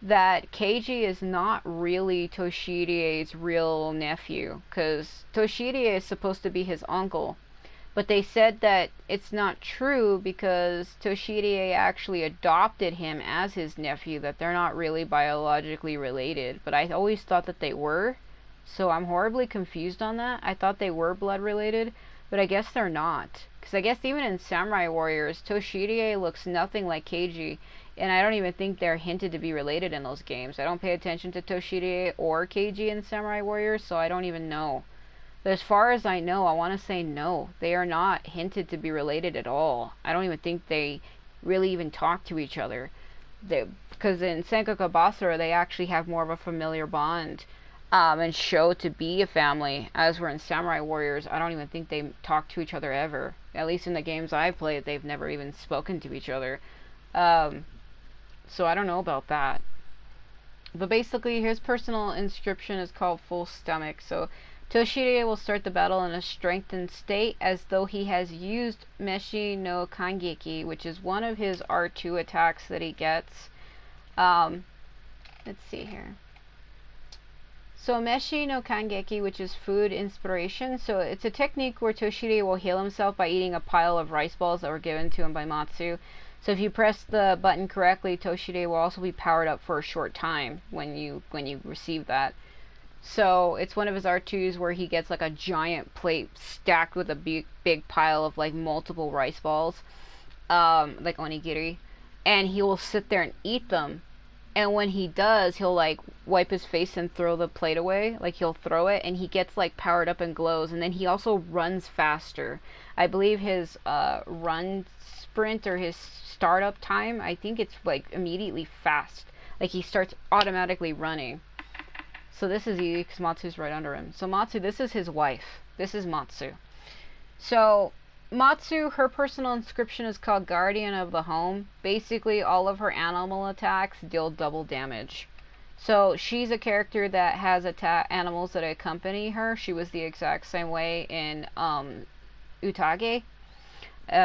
that Keiji is not really Toshiede's real nephew, because Toshiede is supposed to be his uncle. But they said that it's not true because Toshiede actually adopted him as his nephew, that they're not really biologically related. But I always thought that they were, so I'm horribly confused on that. I thought they were blood related, but I guess they're not. Because I guess even in Samurai Warriors, Toshiede looks nothing like Keiji, and I don't even think they're hinted to be related in those games. I don't pay attention to Toshiede or Keiji in Samurai Warriors, so I don't even know. But as far as I know, I want to say no. They are not hinted to be related at all. I don't even think they really even talk to each other. Because in Sengoku Basara, they actually have more of a familiar bond and show to be a family. As we're in Samurai Warriors, I don't even think they talk to each other ever. At least in the games I've played, they've never even spoken to each other. So I don't know about that. But basically, his personal inscription is called Full Stomach. So Toshide will start the battle in a strengthened state, as though he has used Meshi no Kangeki, which is one of his R2 attacks that he gets. Let's see here. So Meshi no Kangeki, which is food inspiration. So it's a technique where Toshide will heal himself by eating a pile of rice balls that were given to him by Matsu. So if you press the button correctly, Toshide will also be powered up for a short time when you receive that. So it's one of his R2s where he gets like a giant plate stacked with a big pile of like multiple rice balls, like onigiri, and he will sit there and eat them. And when he does, he'll like wipe his face and throw the plate away. Like he'll throw it, and he gets like powered up and glows. And then he also runs faster. I believe his run sprint or his startup time, I think it's like immediately fast. Like he starts automatically running. So this is easy because Matsu's right under him. So Matsu, this is his wife. This is Matsu. So Matsu, her personal inscription is called Guardian of the Home. Basically, all of her animal attacks deal double damage. So she's a character that has animals that accompany her. She was the exact same way in Utage.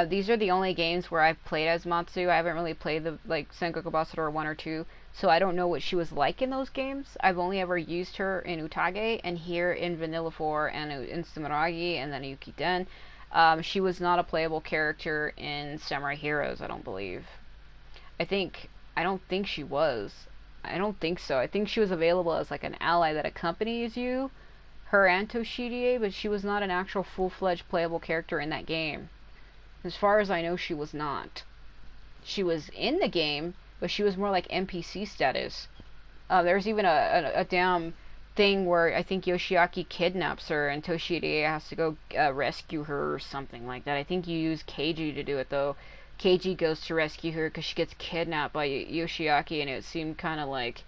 These are the only games where I've played as Matsu. I haven't really played the Sengoku Basara 1 or 2, so I don't know what she was like in those games. I've only ever used her in Utage and here in Vanilla 4 and in Sumeragi and then Yukiden. She was not a playable character in Samurai Heroes, I don't believe. I don't think she was. I don't think so. I think she was available as like an ally that accompanies you, her and Toshide, but she was not an actual full-fledged playable character in that game. As far as I know, she was not. She was in the game, but she was more like NPC status. There's even a damn thing where I think Yoshiaki kidnaps her and Toshide has to go rescue her or something like that. I think you use Keiji to do it though. Keiji goes to rescue her because she gets kidnapped by Yoshiaki, and it seemed kind of like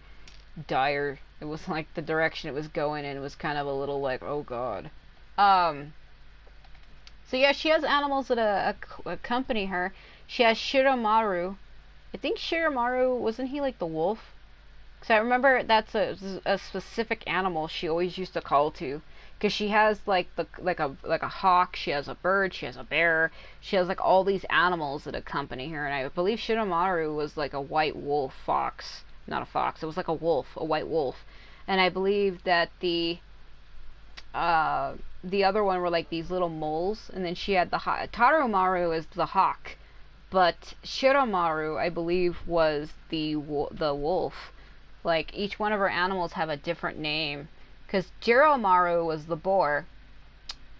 dire. It was like the direction it was going in was kind of a little like, oh god. So yeah, she has animals that accompany her. She has Shiromaru. I think Shiromaru, wasn't he like the wolf? Because I remember that's a specific animal she always used to call to. Because she has like a hawk, she has a bird, she has a bear, she has like all these animals that accompany her. And I believe Shiromaru was like a white wolf fox. Not a fox, it was like a wolf, a white wolf. And I believe that the other one were like these little moles, and then she had the Tarumaru is the hawk, but Shiromaru I believe was the wolf. Like each one of her animals have a different name, because Jiromaru was the boar,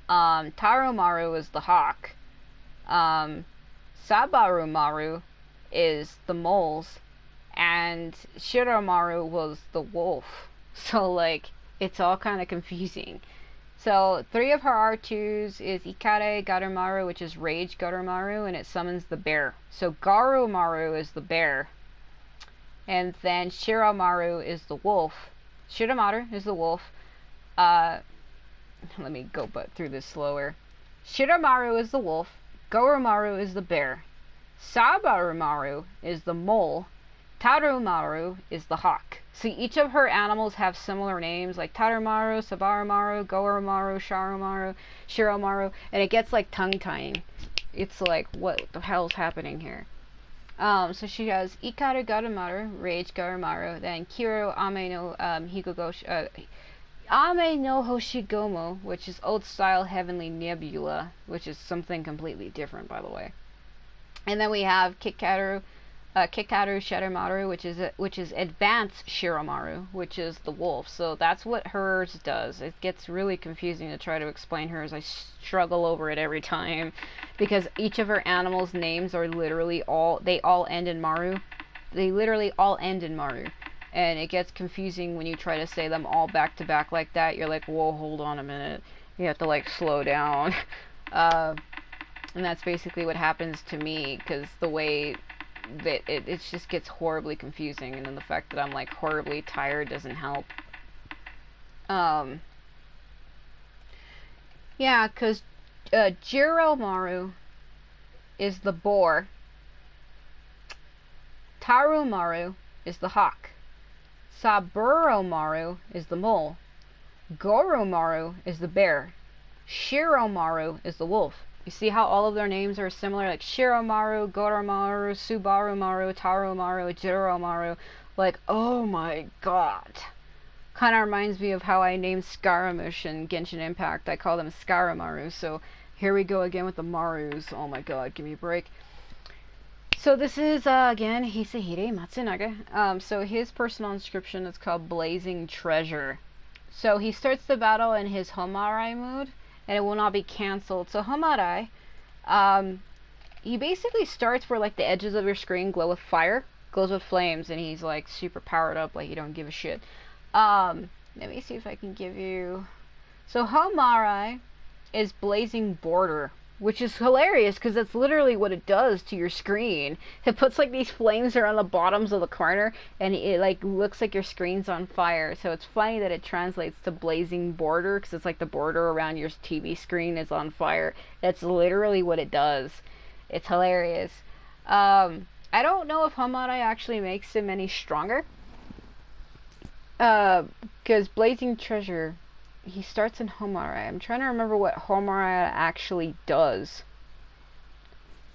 Tarumaru is the hawk, Sabarumaru is the moles, and Shiromaru was the wolf. So like it's all kind of confusing. So 3 of her R2s is Ikare Garumaru, which is Rage Garumaru, and it summons the bear. So Garumaru is the bear. And then Shiromaru is the wolf. Shiromaru is the wolf. Let me go through this slower. Shiromaru is the wolf. Garumaru is the bear. Sabarumaru is the mole. Tarumaru is the hawk. See, each of her animals have similar names, like Tarumaru, Sabarumaru, Gorumaru, Shiromaru, and it gets like tongue-tying. It's like, what the hell's happening here? So she has Ikaru Garumaru, Rage Garumaru, then Kiro Ame no Ame no Hoshigomo, which is Old Style Heavenly Nebula, which is something completely different, by the way. And then we have Kikaru Shiromaru, which is Advanced Shiromaru, which is the wolf. So that's what hers does. It gets really confusing to try to explain hers. I struggle over it every time because each of her animals' names are literally they all end in Maru. They literally all end in Maru. And it gets confusing when you try to say them all back to back like that. You're like, whoa, hold on a minute. You have to like slow down. And that's basically what happens to me, because the way that it just gets horribly confusing, and then the fact that I'm like horribly tired doesn't help. Yeah, because Jiromaru is the boar, Tarumaru is the hawk, Saburomaru is the mole, Goromaru is the bear, Shiromaru is the wolf. You see how all of their names are similar, like Shiromaru, Goromaru, Subarumaru, Tarumaru, Jiromaru. Like, oh my god. Kind of reminds me of how I named Scaramouche in Genshin Impact. I call them Scaramaru, so here we go again with the Marus. Oh my god, give me a break. So this is, again, Hisahide Matsunaga. So his personal inscription is called Blazing Treasure. So he starts the battle in his Homarai mood, and it will not be cancelled. So Homarai, he basically starts where like the edges of your screen glow with fire, glows with flames, and he's like super powered up, like you don't give a shit. Let me see if I can give you... So Homarai is Blazing Border, which is hilarious because that's literally what it does to your screen. It puts like these flames around the bottoms of the corner, and it like looks like your screen's on fire. So it's funny that it translates to Blazing Border, because it's like the border around your TV screen is on fire. That's literally what it does. It's hilarious. I don't know if Homarai actually makes him any stronger. Because Blazing Treasure, he starts in Homarai. I'm trying to remember what Homarai actually does.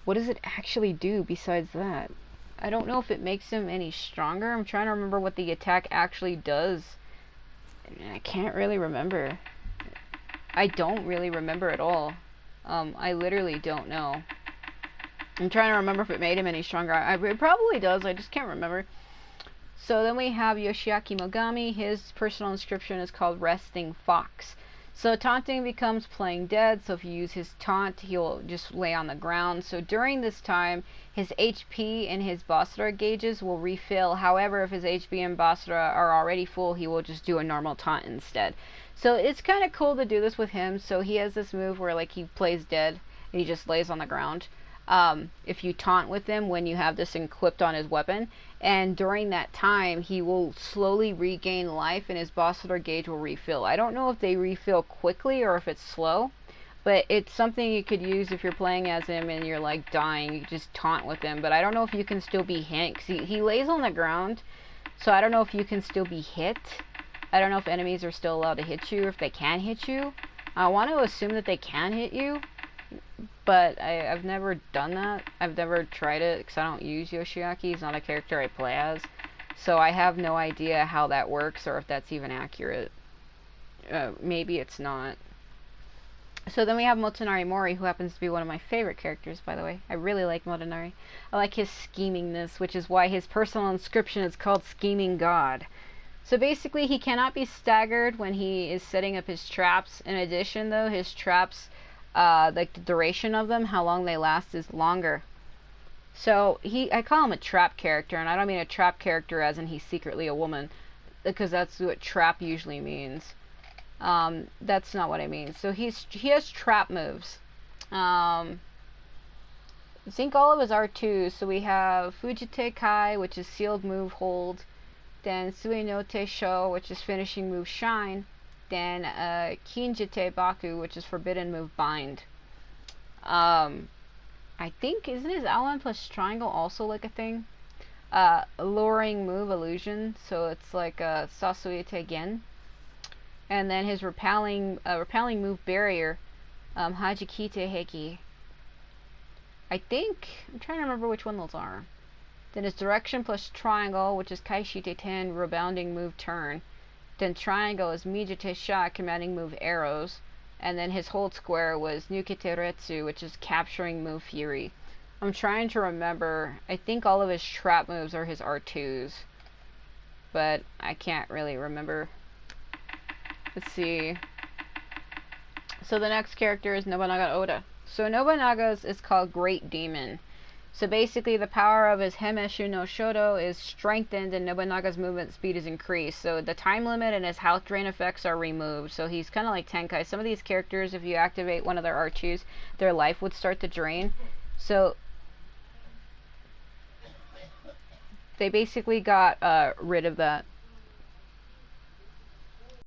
What does it actually do besides that? I don't know if it makes him any stronger. I'm trying to remember what the attack actually does. And I can't really remember. I don't really remember at all. I literally don't know. I'm trying to remember if it made him any stronger. It probably does, I just can't remember. So then we have Yoshiaki Mogami. His personal inscription is called Resting Fox. So taunting becomes playing dead, so if you use his taunt, he'll just lay on the ground. So during this time, his HP and his Basara gauges will refill. However, if his HP and Basara are already full, he will just do a normal taunt instead. So it's kind of cool to do this with him. So he has this move where like he plays dead and he just lays on the ground. If you taunt with him when you have this equipped on his weapon, and during that time he will slowly regain life and his Basara gauge will refill. I don't know if they refill quickly or if it's slow, but it's something you could use if you're playing as him and you're like dying. You just taunt with him, but I don't know if you can still be hit, because he lays on the ground, so I don't know if you can still be hit. I don't know if enemies are still allowed to hit you, or if they can hit you. I want to assume that they can hit you, but I've never done that. I've never tried it because I don't use Yoshiaki. He's not a character I play as. So I have no idea how that works or if that's even accurate. Maybe it's not. So then we have Motonari Mori, who happens to be one of my favorite characters, by the way. I really like Motonari. I like his schemingness, which is why his personal inscription is called Scheming God. So basically he cannot be staggered when he is setting up his traps. In addition though, his traps, like the duration of them, how long they last, is longer. So I call him a trap character, and I don't mean a trap character as in he's secretly a woman, because that's what trap usually means. That's not what I mean. So he has trap moves. I think all of his R2s. So we have Fujite Kai, which is sealed move hold. Then Sui no Te Sho, which is finishing move shine. Then Kinjite Baku, which is forbidden move bind. I think, isn't his L1 plus triangle also like a thing? Alluring move illusion, so it's like a Sasuite Gen. And then his repelling move barrier, Hajikite Heki. I think, I'm trying to remember which one those are. Then his direction plus triangle, which is Kaishite Ten, rebounding move turn. Then triangle is Mijite Sha, commanding move arrows. And then his hold square was Nukite Retsu, which is capturing move fury. I'm trying to remember. I think all of his trap moves are his R2s, but I can't really remember. Let's see. So the next character is Nobunaga Oda. So Nobunaga's is called Great Demon. So basically the power of his Hemeshu no Shoto is strengthened and Nobunaga's movement speed is increased. So the time limit and his health drain effects are removed. So he's kind of like Tenkai. Some of these characters, if you activate one of their Archus, their life would start to drain. So they basically got rid of that.